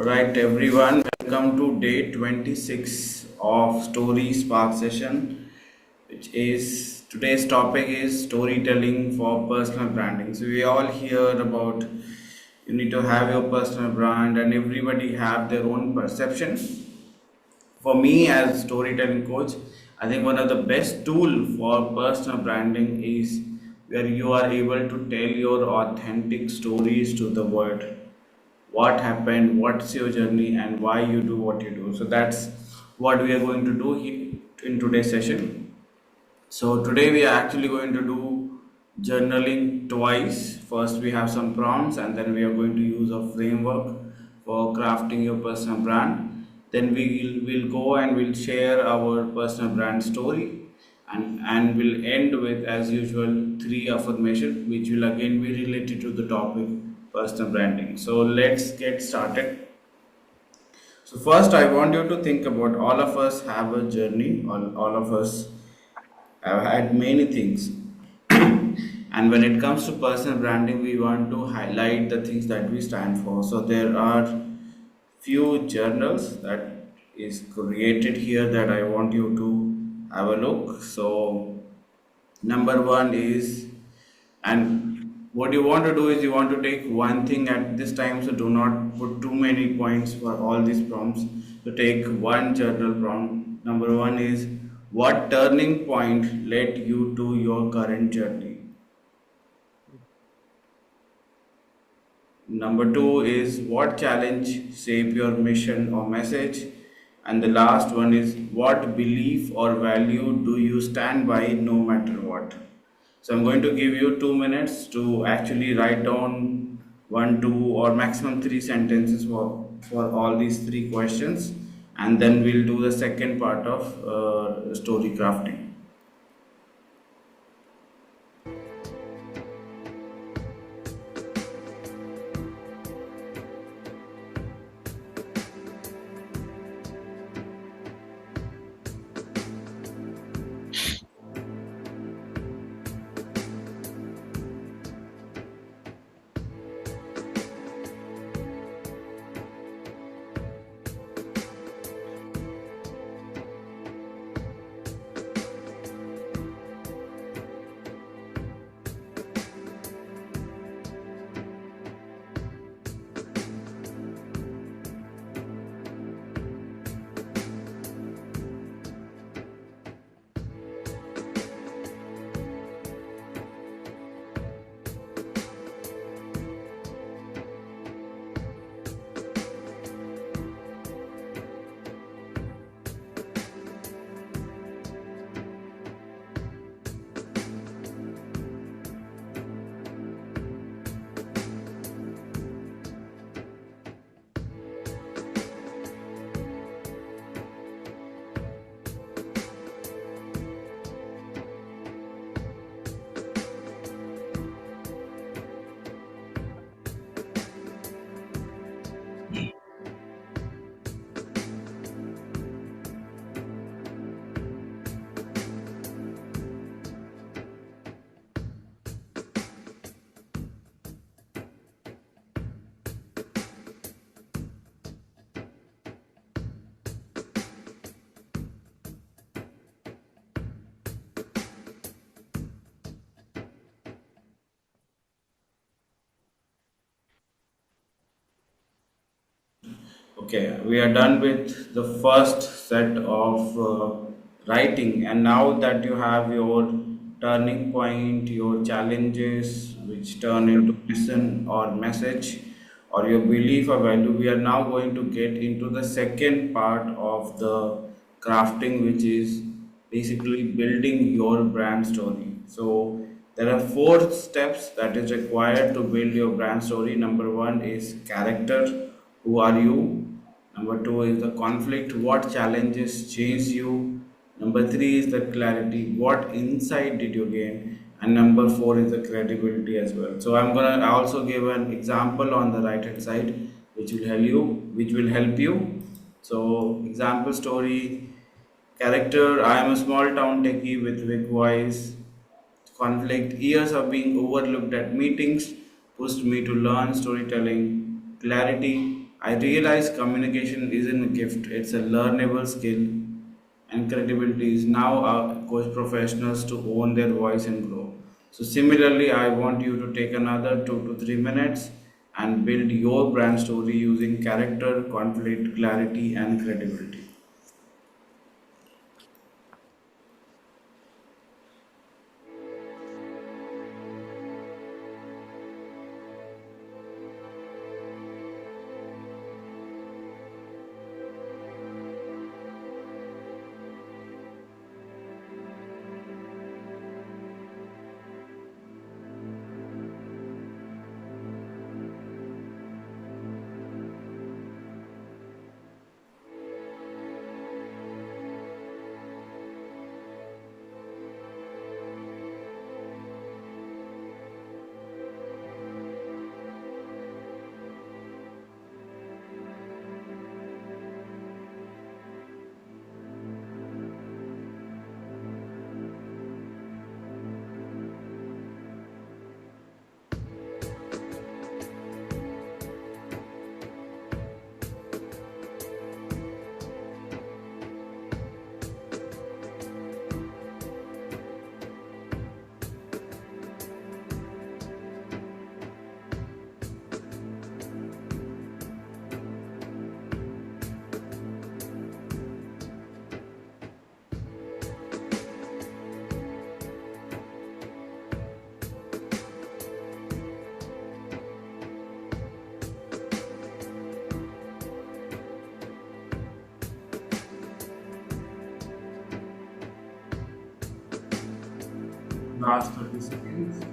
Alright, everyone, welcome to day 26 of Story Spark session, which is today's topic is storytelling for personal branding. So, we all hear about you need to have your personal brand, and everybody have their own perception. For me, as storytelling coach, I think one of the best tool for personal branding is where you are able to tell your authentic stories to the world. What happened, what's your journey, and why you do what you do. So that's what we are going to do in today's session. So today we are actually going to do journaling twice. First we have some prompts, and then we are going to use a framework for crafting your personal brand. Then we will go and we'll share our personal brand story, and we'll end with, as usual, three affirmation which will again be related to the topic personal branding. So let's get started. So first I want you to think about all of us have a journey, all of us have had many things. And when it comes to personal branding, we want to highlight the things that we stand for. So there are few journals that is created here that I want you to have a look. So number one is, and what you want to do is you want to take one thing at this time, so do not put too many points for all these prompts. So take one journal prompt. Number one is, what turning point led you to your current journey? Number two is, what challenge shape your mission or message? And the last one is, what belief or value do you stand by no matter what? So I'm going to give you 2 minutes to actually write down one, two, or maximum three sentences for all these three questions, and then we'll do the second part of story crafting. Okay, we are done with the first set of writing, and now that you have your turning point, your challenges, which turn into lesson or message, or your belief or value, we are now going to get into the second part of the crafting, which is basically building your brand story. So there are four steps that is required to build your brand story. Number one is character. Who are you? Number two is the conflict. What challenges chase you? Number three is the clarity. What insight did you gain? And number four is the credibility as well. So I'm gonna also give an example on the right hand side, which will help you. So example story, character. I am a small town techie with big voice. Conflict. Years of being overlooked at meetings pushed me to learn storytelling. Clarity. I realized communication isn't a gift, it's a learnable skill, and credibility is now coach professionals to own their voice and grow. So, similarly, I want you to take another 2 to 3 minutes and build your brand story using character, conflict, clarity, and credibility. Last 30 seconds.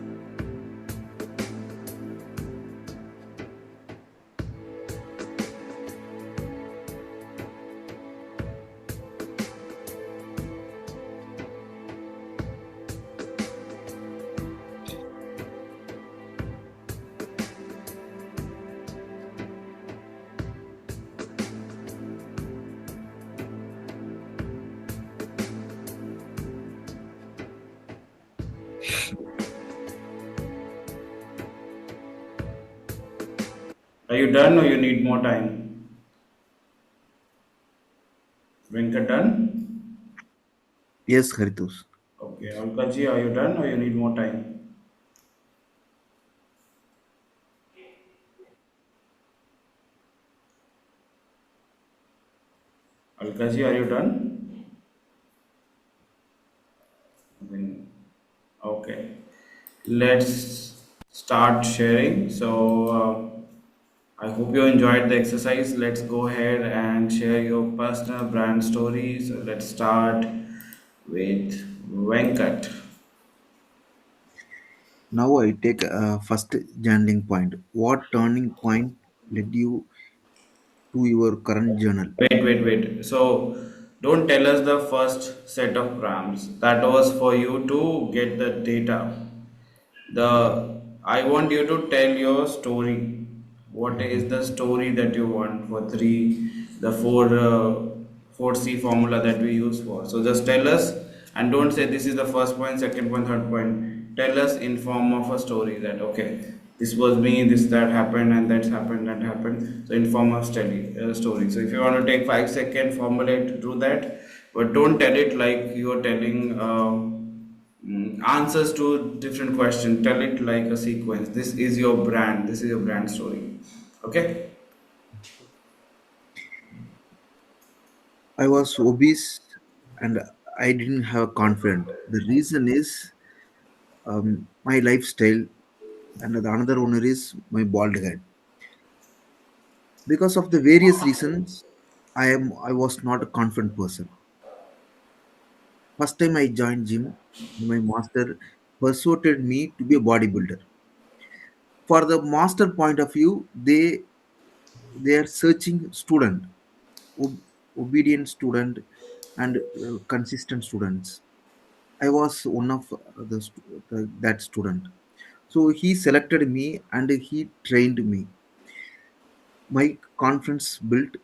Are you done or you need more time? Venkat done? Yes, Haritosh. Okay. Alkaji, are you done or you need more time? Alkaji, are you done? Then- Okay. Let's start sharing. I hope you enjoyed the exercise. Let's go ahead and share your personal brand story. So, let's start with Venkat. Now I take first journaling point. What turning point led you to your current journal? Wait. So, don't tell us the first set of grams. That was for you to get the data. The I want you to tell your story. What is the story that you want for three, the four C formula that we use for? So just tell us, and don't say this is the first point, second point, third point. Tell us in form of a story that okay, this was me, this that happened, and that's happened, that happened. So in form of story. So if you want to take 5 seconds, formulate, do that, but don't tell it like you are telling. Answers to different questions. Tell it like a sequence. This is your brand. This is your brand story. Okay. I was obese and I didn't have confidence. The reason is my lifestyle, and the another one is my bald head. Because of the various reasons, I was not a confident person. First time I joined gym, my master persuaded me to be a bodybuilder. For the master point of view, they are searching student, ob- obedient student, and consistent students. I was one of that student. So he selected me and he trained me. My confidence built.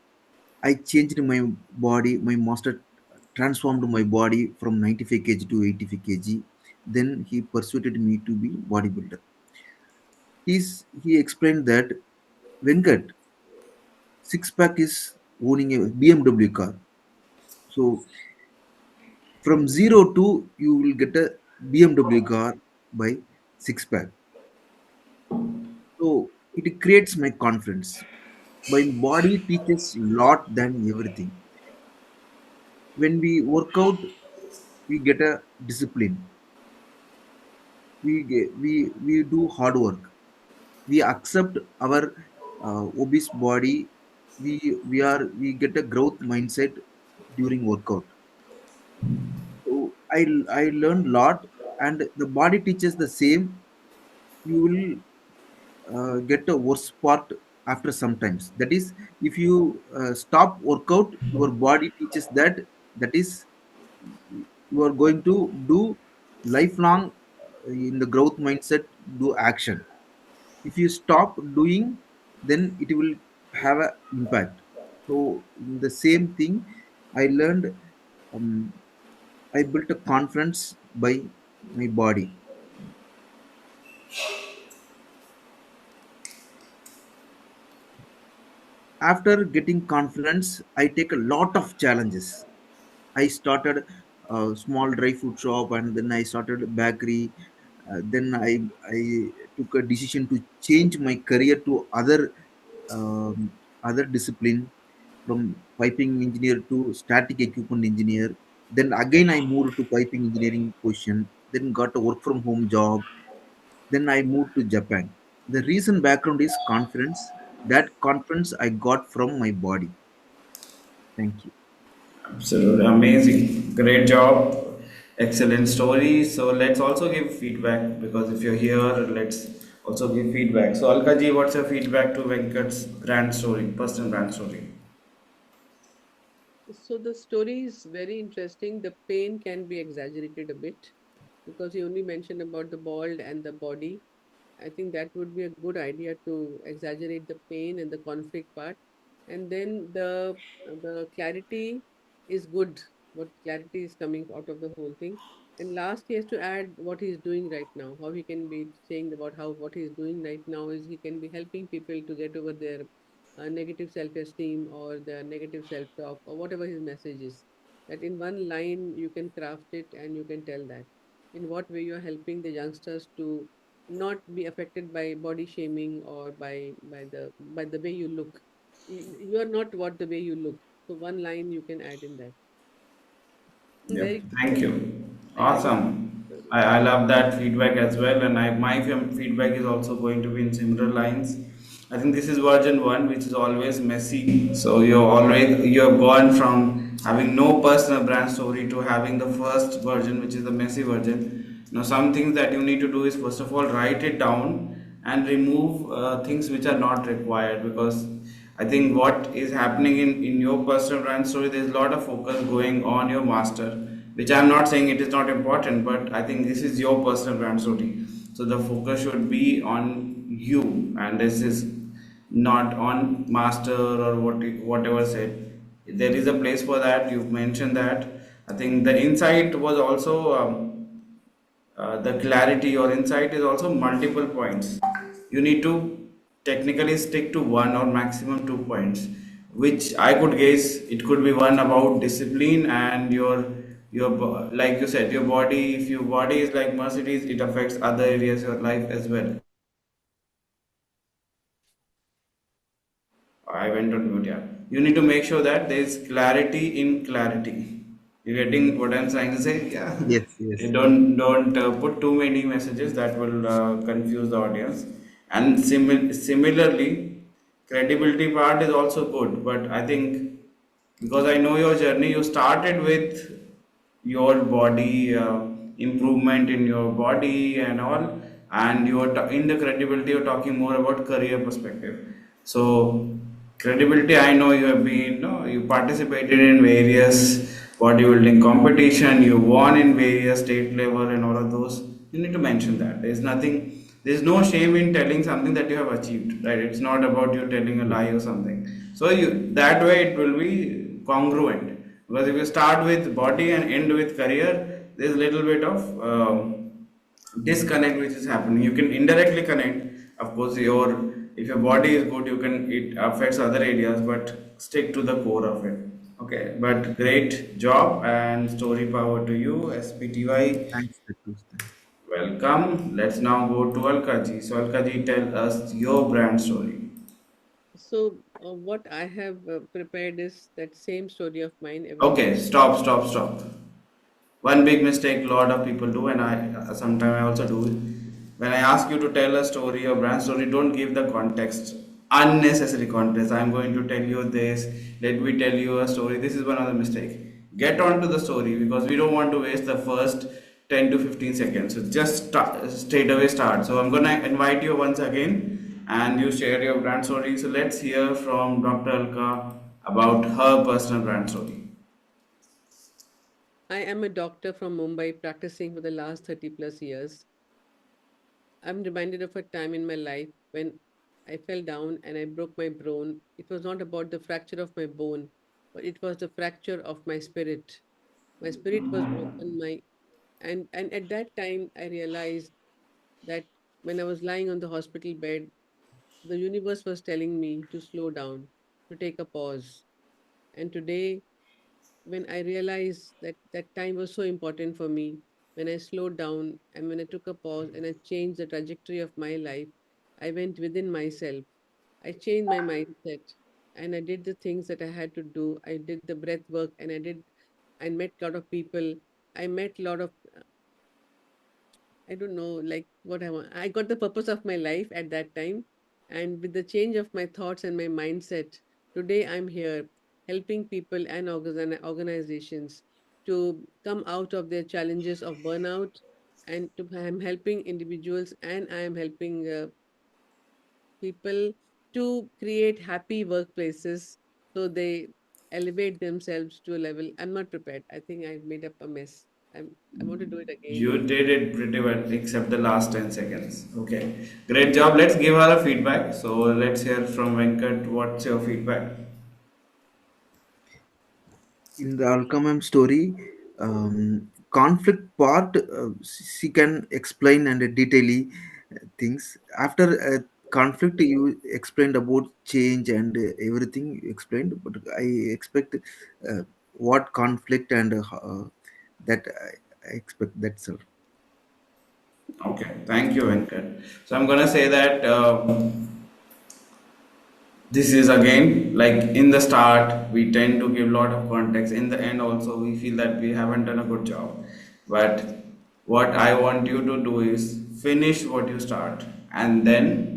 I changed my body. My master transformed my body from 95 kg to 85 kg. Then he persuaded me to be bodybuilder. He explained that Venkat, Six pack is owning a BMW car. So from zero to you will get a BMW car by six pack. So it creates my confidence. My body teaches lot than everything. When we work out, we get a discipline. We do hard work. We accept our obese body. We get a growth mindset during workout. So I learned lot, and the body teaches the same. You will get a worse part after sometimes. That is, if you stop workout, your body teaches that is you are going to do lifelong in the growth mindset, do action. If you stop doing, then it will have an impact. So in the same thing, I learned, um, I built a confidence by my body. After getting confidence, I take a lot of challenges. I started a small dry food shop, and then I started a bakery. Then I took a decision to change my career to other discipline, from piping engineer to static equipment engineer. Then again I moved to piping engineering position. Then got a work from home job. Then I moved to Japan. The reason background is confidence. That confidence I got from my body. Thank you. Absolutely amazing. Great job. Excellent story. So let's also give feedback because if you're here, let's also give feedback. So Alkaji, what's your feedback to Venkat's brand story, personal brand story? So the story is very interesting. The pain can be exaggerated a bit because he only mentioned about the bald and the body. I think that would be a good idea to exaggerate the pain and the conflict part. And then the clarity is good. What clarity is coming out of the whole thing. And last, he has to add what he's doing right now. How he can be saying about how what he's doing right now is he can be helping people to get over their negative self-esteem or their negative self-talk or whatever his message is. That in one line you can craft it and you can tell that in what way you are helping the youngsters to not be affected by body shaming or by the way you look. You are not what the way you look. So one line you can add in that. Yep. Very good Thank story. you. I like the Awesome. story. I love that feedback as well, and feedback is also going to be in similar lines. I think this is version one, which is always messy. So you're gone from having no personal brand story to having the first version, which is the messy version. Now, some things that you need to do is first of all write it down and remove things which are not required, because I think what is happening in your personal brand story, there's a lot of focus going on your master, which I'm not saying it is not important, but I think this is your personal brand story. So the focus should be on you, and this is not on master or whatever said. There is a place for that. You've mentioned that. I think the insight was also. The clarity or insight is also multiple points. You need to technically stick to one or maximum 2 points, which I could guess it could be one about discipline and like you said, your body. If your body is like Mercedes, it affects other areas of your life as well. I went on mute. Yeah, you need to make sure that there is clarity in clarity. You getting what I'm trying to say? Yeah. Yes, yes. Don't put too many messages that will confuse the audience. And similarly, credibility part is also good. But I think because I know your journey, you started with your body improvement in your body and all, and in the credibility you're talking more about career perspective. So credibility, I know you have been, no, you participated in various bodybuilding competition, you won in various state level and all of those. You need to mention that there's no shame in telling something that you have achieved, right? It's not about you telling a lie or something. So you, that way it will be congruent, because if you start with body and end with career, there's a little bit of disconnect which is happening. You can indirectly connect, of course, your if your body is good, you can, it affects other areas, but stick to the core of it. Okay, but great job and story power to you, SPTY. Thanks, Feroz. Thanks. Welcome. Let's now go to Alkaji. So Alkaji, tell us your brand story. So, what I have prepared is that same story of mine. Okay, Everything. stop. One big mistake a lot of people do, and I sometimes I also do. When I ask you to tell a story or brand story, don't give the context, unnecessary context. I'm going to tell you this. Let me tell you a story. This is one of the mistake. Get on to the story because we don't want to waste the first 10 to 15 seconds. So just start, straight away start. So I'm gonna invite you once again, and you share your brand story. So let's hear from Dr. Alka about her personal brand story. I am a doctor from Mumbai practicing for the last 30 plus years. I'm reminded of a time in my life when I fell down and I broke my bone. It was not about the fracture of my bone, but it was the fracture of my spirit. My spirit was broken. And at that time I realized that when I was lying on the hospital bed, the universe was telling me to slow down, to take a pause. And today, when I realized that that time was so important for me, when I slowed down and when I took a pause and I changed the trajectory of my life, I went within myself. I changed my mindset and I did the things that I had to do. I did the breath work and I met a lot of people. I met a lot of I don't know, like what I want. I got the purpose of my life at that time. And with the change of my thoughts and my mindset, today I'm here helping people and organizations to come out of their challenges of burnout. I'm helping individuals and I am helping people to create happy workplaces so they elevate themselves to a level. I'm not prepared. I think I've made up a mess. I want to do it again. You did it pretty well, except the last 10 seconds. Okay, great job. Let's give her a feedback. So let's hear from Venkat. What's your feedback? In the Alchemist story, conflict part, she can explain and detail things. After conflict, you explained about change and everything you explained, but I expect what conflict and that I expect that's all. Okay, thank you, Venkat. So I'm gonna say that this is again like in the start we tend to give a lot of context. In the end, also we feel that we haven't done a good job. But what I want you to do is finish what you start and then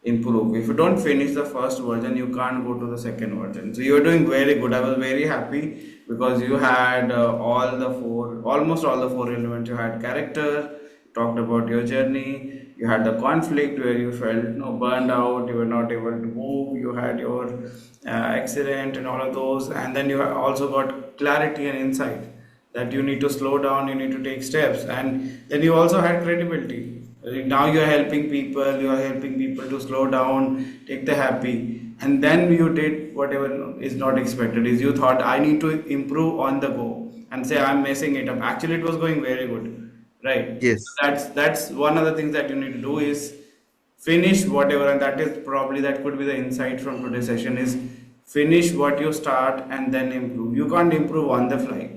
improve. If you don't finish the first version, you can't go to the second version. So you're doing very good. I was very happy because you had almost all the four elements. You had character, talked about your journey. You had the conflict where you felt burned out. You were not able to move. You had your accident and all of those, and then you also got clarity and insight that you need to slow down, you need to take steps, and then you also had credibility. Now you are helping people, you are helping people to slow down, take the happy, and then you did whatever is not expected. Is you thought I need to improve on the go and say I'm messing it up. Actually, it was going very good, right? So Yes, that's one of the things that you need to do is finish whatever, and that is probably that could be the insight from today's session is finish what you start and then improve. You can't improve on the fly,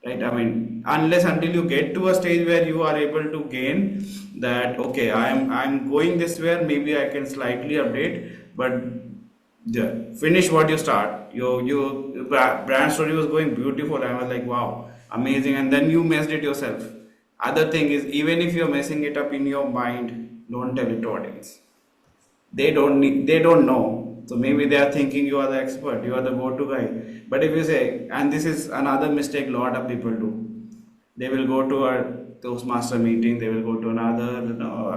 right? I mean, unless until you get to a stage where you are able to gain that, okay, I'm going this way, maybe I can slightly update, but finish what you start. Your brand story was going beautiful. I was like, wow, amazing, and then you messed it yourself. Other thing is, even if you're messing it up in your mind, don't tell it to audience. They don't know, so maybe they are thinking you are the expert, you are the go-to guy. But if you say, and this is another mistake a lot of people do, they will go to a toastmaster meeting, they will go to another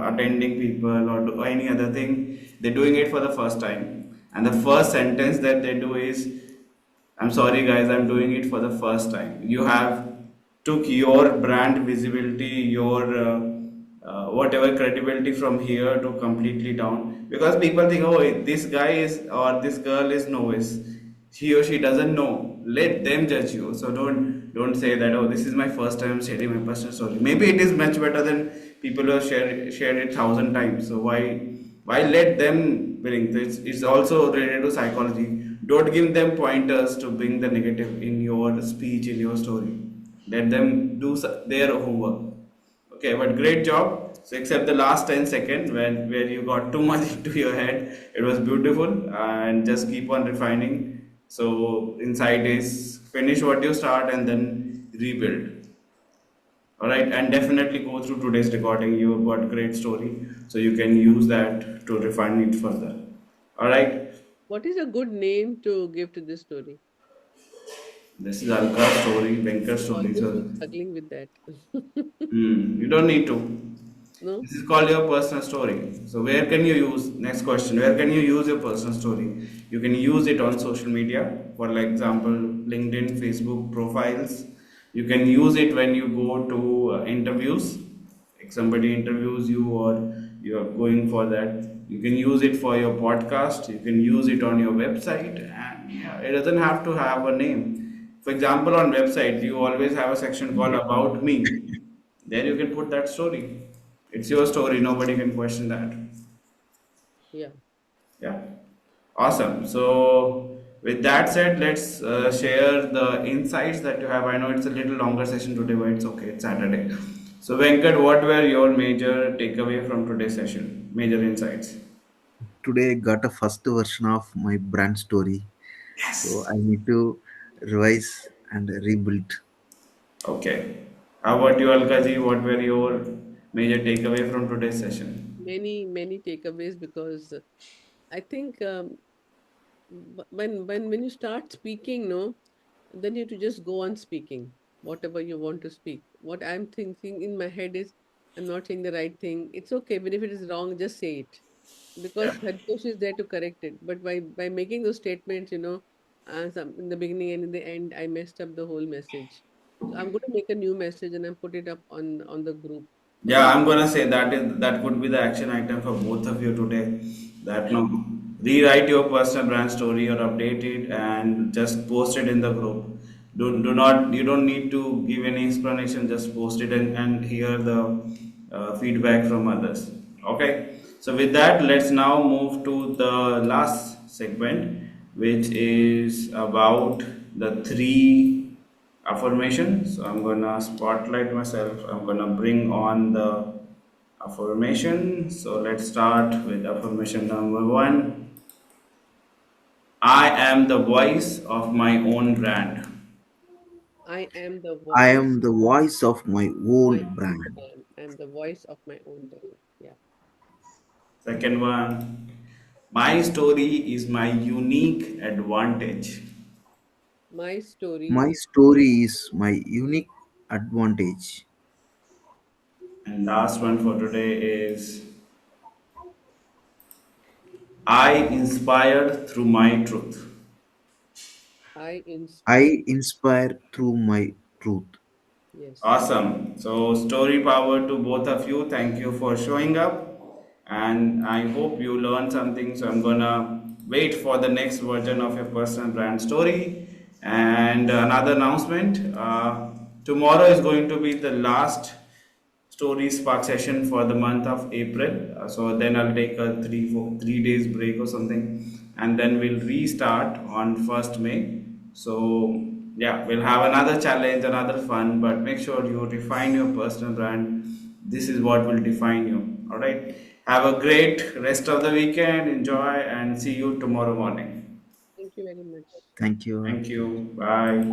attending people or do any other thing, they're doing it for the first time, and the first sentence that they do is, I'm sorry guys, I'm doing it for the first time. You have took your brand visibility, your whatever credibility from here to completely down, because people think, oh, this guy is or this girl is novice. He or she doesn't know. Let them judge you. So don't say that, oh, this is my first time sharing my personal story. Maybe it is much better than people who have shared it 1,000 times. So why? Why let them bring this? It's also related to psychology. Don't give them pointers to bring the negative in your speech, in your story. Let them do their homework. Okay, but great job. So except the last 10 seconds when where you got too much into your head, it was beautiful, and just keep on refining. So insight is finish what you start and then rebuild. All right, and definitely go through today's recording. You've got great story, so you can use that to refine it further. All right, What is a good name to give to this story? this is Alka's story, Venka's I've story. always So been struggling with that. you don't need to. No? This is called your personal story. So where can you use, next question, where can you use your personal story? You can use it on social media, for like example, LinkedIn, Facebook profiles. You can use it when you go to interviews. If somebody interviews you or you are going for that, you can use it for your podcast. You can use it on your website, and yeah, it doesn't have to have a name. For example, on website, you always have a section called About Me. There you can put that story. It's your story, nobody can question that. Yeah. Yeah, awesome. So, with that said, let's share the insights that you have. I know it's a little longer session today, but it's okay, it's Saturday. So, Venkat, what were your major takeaway from today's session? Major insights. Today I got a first version of my brand story, so I need to revise and rebuild. Okay. How about you, Alkaji? What were your major takeaway from today's session? Many, many takeaways because I think when you start speaking, no, then you have to just go on speaking whatever you want to speak. What I'm thinking in my head is I'm not saying the right thing. It's okay, even if it is wrong, just say it Yeah. because Haritosh is there to correct it. But by making those statements, in the beginning and in the end, I messed up the whole message. So I'm going to make a new message and I put it up on the group. Yeah, I'm gonna say that could be the action item for both of you today. That no, rewrite your personal brand story or update it and just post it in the group. Do not, you don't need to give any explanation. Just post it and hear the feedback from others. Okay. So with that, let's now move to the last segment, which is about the three affirmation. So I'm gonna spotlight myself. I'm gonna bring on the affirmation. So let's start with affirmation number one. I am the voice of my own brand. I am the I voice am the voice of my of my own own brand. brand. I'm the voice of my own brand. Yeah. Second one, my story is my unique advantage. My story My is story is my unique advantage. And last one for today is I inspired through my truth. I inspire. I inspire through my truth. Yes. Awesome. So, story power to both of you. Thank you for showing up. And I hope you learned something. So, I'm gonna wait for the next version of your personal brand story. And another announcement, tomorrow is going to be the last story spark session for the month of April. So then I'll take a 3 days break or something, and then we'll restart on 1st May. So yeah, we'll have another challenge, another fun, but make sure you refine your personal brand. This is what will define you. All right. Have a great rest of the weekend. Enjoy and see you tomorrow morning. Thank you very much. Thank you. Thank you. Bye.